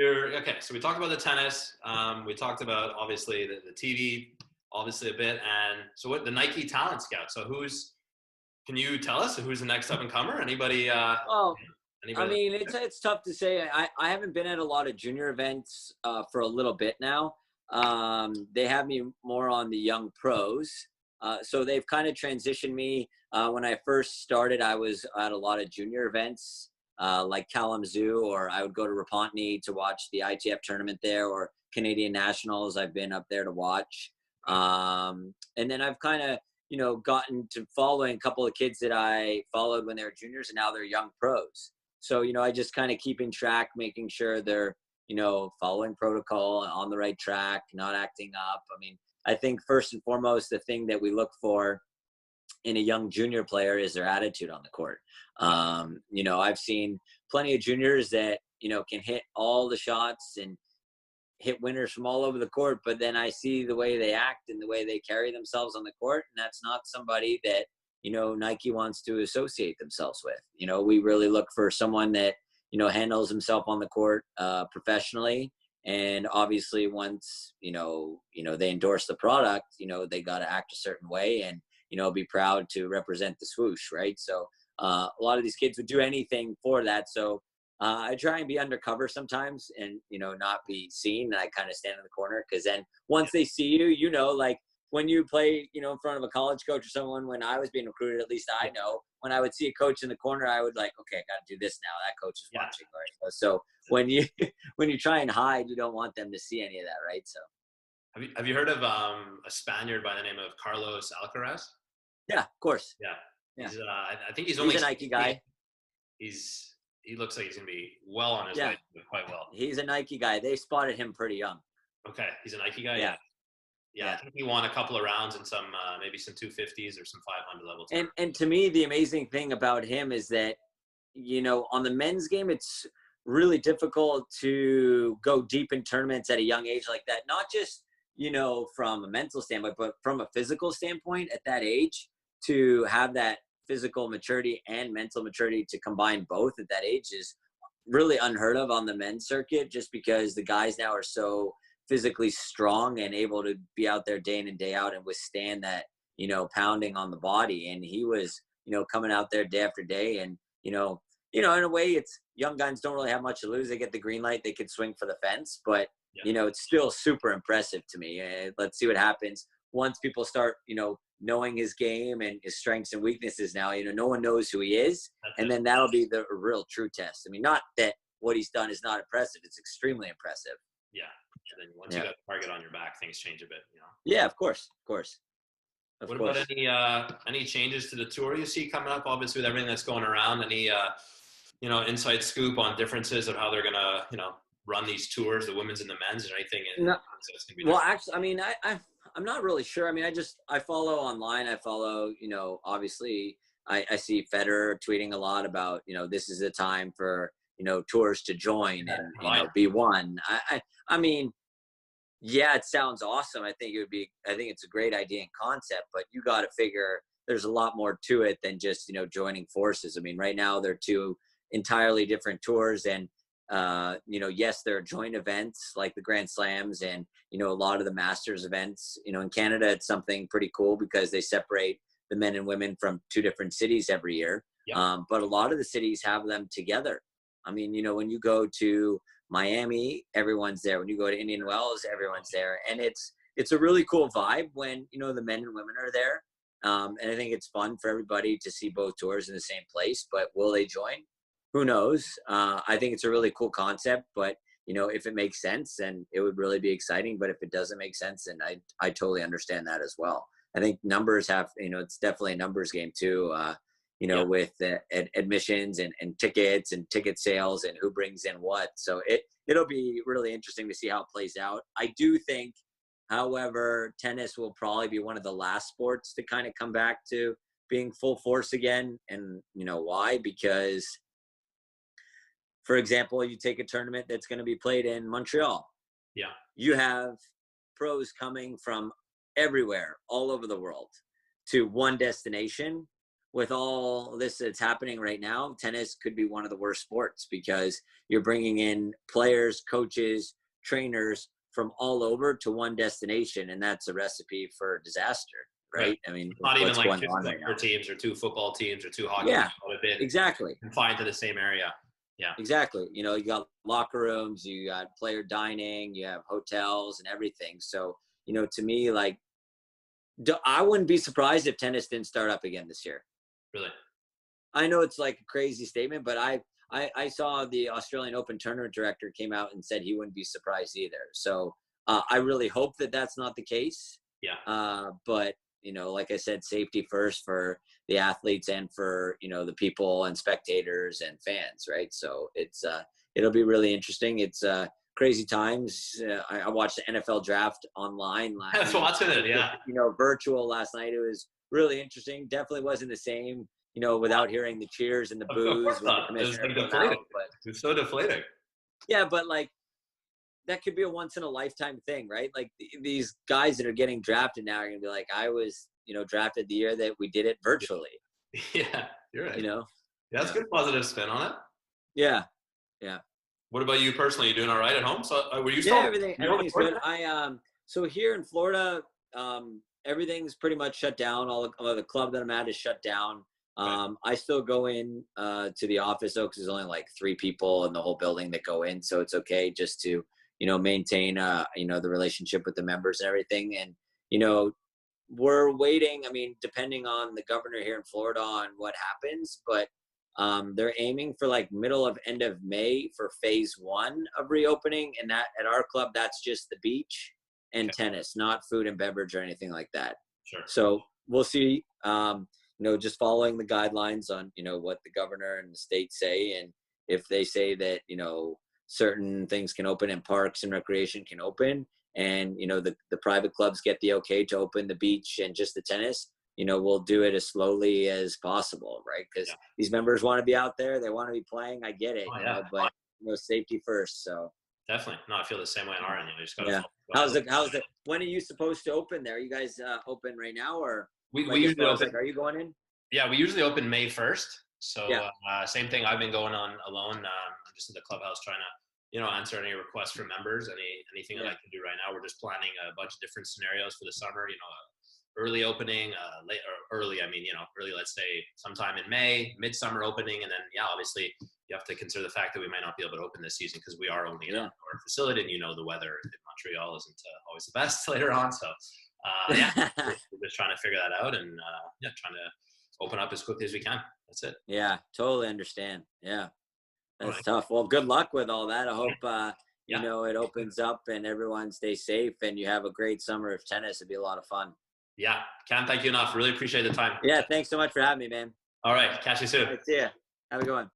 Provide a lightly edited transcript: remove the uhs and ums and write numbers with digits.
Okay. So we talked about the tennis. We talked about obviously the TV, obviously a bit, and so what the Nike Talent Scout. So can you tell us who's the next up and comer? Anybody? Well, I Anybody? mean, it's tough to say. I haven't been at a lot of junior events for a little bit now. They have me more on the young pros. So they've kind of transitioned me. When I first started, I was at a lot of junior events like Kalamazoo, or I would go to Repentigny to watch the ITF tournament there, or Canadian Nationals. I've been up there to watch. And then I've kind of, gotten to following a couple of kids that I followed when they were juniors, and now they're young pros. So, I just kind of keeping track, making sure they're, following protocol, on the right track, not acting up. I mean, I think first and foremost, the thing that we look for in a young junior player is their attitude on the court. I've seen plenty of juniors that, can hit all the shots and hit winners from all over the court, but then I see the way they act and the way they carry themselves on the court, and that's not somebody that, Nike wants to associate themselves with. We really look for someone that, handles himself on the court professionally. And obviously once, they endorse the product, they got to act a certain way and, be proud to represent the swoosh. Right. So a lot of these kids would do anything for that. So I try and be undercover sometimes and, not be seen. And I kind of stand in the corner, because then once they see you, like when you play, in front of a college coach or someone, when I was being recruited, at least I know when I would see a coach in the corner, I would like, okay, I got to do this now. That coach is watching. Right? So when you try and hide, you don't want them to see any of that. Right. So. Have you heard of a Spaniard by the name of Carlos Alcaraz? Yeah, of course. Yeah. Yeah. He's, I think he's only a Nike guy. He looks like he's going to be well on his way, quite well. He's a Nike guy. They spotted him pretty young. Okay. He's a Nike guy? Yeah. Yeah. I think he won a couple of rounds in some, maybe some 250s or some 500 levels. And to me, the amazing thing about him is that, on the men's game, it's really difficult to go deep in tournaments at a young age like that. Not just, from a mental standpoint, but from a physical standpoint at that age, to have that physical maturity and mental maturity to combine both at that age is really unheard of on the men's circuit, just because the guys now are so physically strong and able to be out there day in and day out and withstand that, pounding on the body. And he was, coming out there day after day. And, in a way, it's young guys don't really have much to lose. They get the green light, they could swing for the fence, but it's still super impressive to me. Let's see what happens once people start, knowing his game and his strengths and weaknesses. Now, no one knows who he is. And then that'll be the real true test. I mean, not that what he's done is not impressive. It's extremely impressive. Yeah. And then once you got the target on your back, things change a bit, Yeah, of course. What about any changes to the tour you see coming up? Obviously, with everything that's going around, any inside scoop on differences of how they're gonna run these tours, the women's and the men's, or anything? Actually, I mean, I'm not really sure. I mean, I follow online. I follow, obviously, I see Federer tweeting a lot about, this is the time for, tours to join and be one. I mean, yeah, it sounds awesome. I think it's a great idea and concept, but you got to figure there's a lot more to it than just, joining forces. I mean, right now they're two entirely different tours, and, yes, there are joint events like the Grand Slams and, a lot of the Masters events. In Canada, it's something pretty cool because they separate the men and women from two different cities every year. Yep. But a lot of the cities have them together. I mean, when you go to Miami, everyone's there. When you go to Indian Wells, everyone's there. And it's a really cool vibe when, the men and women are there. And I think it's fun for everybody to see both tours in the same place. But will they join? Who knows? I think it's a really cool concept. But, if it makes sense, then it would really be exciting. But if it doesn't make sense, then I totally understand that as well. I think numbers have, it's definitely a numbers game too. With admissions and tickets and ticket sales and who brings in what. So it'll be really interesting to see how it plays out. I do think, however, tennis will probably be one of the last sports to kind of come back to being full force again. And why? Because, for example, you take a tournament that's going to be played in Montreal. Yeah. You have pros coming from everywhere, all over the world, to one destination. with all this that's happening right now, tennis could be one of the worst sports because you're bringing in players, coaches, trainers from all over to one destination, and that's a recipe for disaster, right? I mean, not even what's like going two on right soccer now? teams or two football teams or two hockey Yeah, teams would have been exactly. confined to the same area. Yeah, exactly. You know, you got locker rooms, you got player dining, you have hotels and everything. So, you know, to me, like, I wouldn't be surprised if tennis didn't start up again this year. really. I know it's like a crazy statement, but I saw the Australian Open tournament director came out and said he wouldn't be surprised either. So I really hope that that's not the case. Yeah. But you know, like I said, safety first for the athletes and for, you know, the people and spectators and fans, right? So it'll be really interesting. It's crazy times. I watched the NFL draft online I was watching it. Yeah. you know, virtual last night. It was really interesting. Definitely wasn't the same, you know, without hearing the cheers and the Of boos course when the not. It was commissioner like came out. deflating. But It's so deflating. yeah, but like that could be a once in a lifetime thing, right? Like these guys that are getting drafted now are gonna be like, I was, you know, drafted the year that we did it virtually. Yeah, you're right. You know? Yeah, that's good positive spin on it. Yeah. Yeah. What about you personally? You doing all right at home? So were you still? Yeah, everything's good. So here in Florida, everything's pretty much shut down. All the club that I'm at is shut down. I still go in to the office though, because there's only like 3 people in the whole building that go in, so it's okay just to, you know, maintain you know, the relationship with the members and everything. And you know, we're waiting. I mean, depending on the governor here in Florida on what happens, but they're aiming for like middle of end of May for phase 1 of reopening. And that at our club, that's just the beach and tennis, not food and beverage or anything like that. Sure. So we'll see, you know, just following the guidelines on, you know, what the governor and the state say. And if they say that, you know, certain things can open and parks and recreation can open, and, you know, the private clubs get the okay to open the beach and just the tennis, you know, we'll do it as slowly as possible, right? Because these members want to be out there, they want to be playing. I get it, you know, but you know, safety first. So definitely. No, I feel the same way on our end. You know, you just gotta how's the when are you supposed to open there? Are you guys open right now, or we usually open? Like, are you going in? Yeah, we usually open May 1st. So same thing. I've been going on alone. I'm just in the clubhouse trying to, you know, answer any requests from members, anything that I can do right now. We're just planning a bunch of different scenarios for the summer, you know, early opening, late or early, I mean, you know, early, let's say sometime in May, midsummer opening. And then, obviously you have to consider the fact that we might not be able to open this season because we are only in an outdoor facility, and, you know, the weather in Montreal isn't always the best later on. So, we're just trying to figure that out and, trying to open up as quickly as we can. That's it. Yeah, totally understand. Yeah. That's tough. Well, good luck with all that. I hope, you know, it opens up and everyone stays safe and you have a great summer of tennis. It'd be a lot of fun. Yeah. Can't thank you enough. Really appreciate the time. Yeah. Thanks so much for having me, man. All right. Catch you soon. All right, see ya. Have a good one.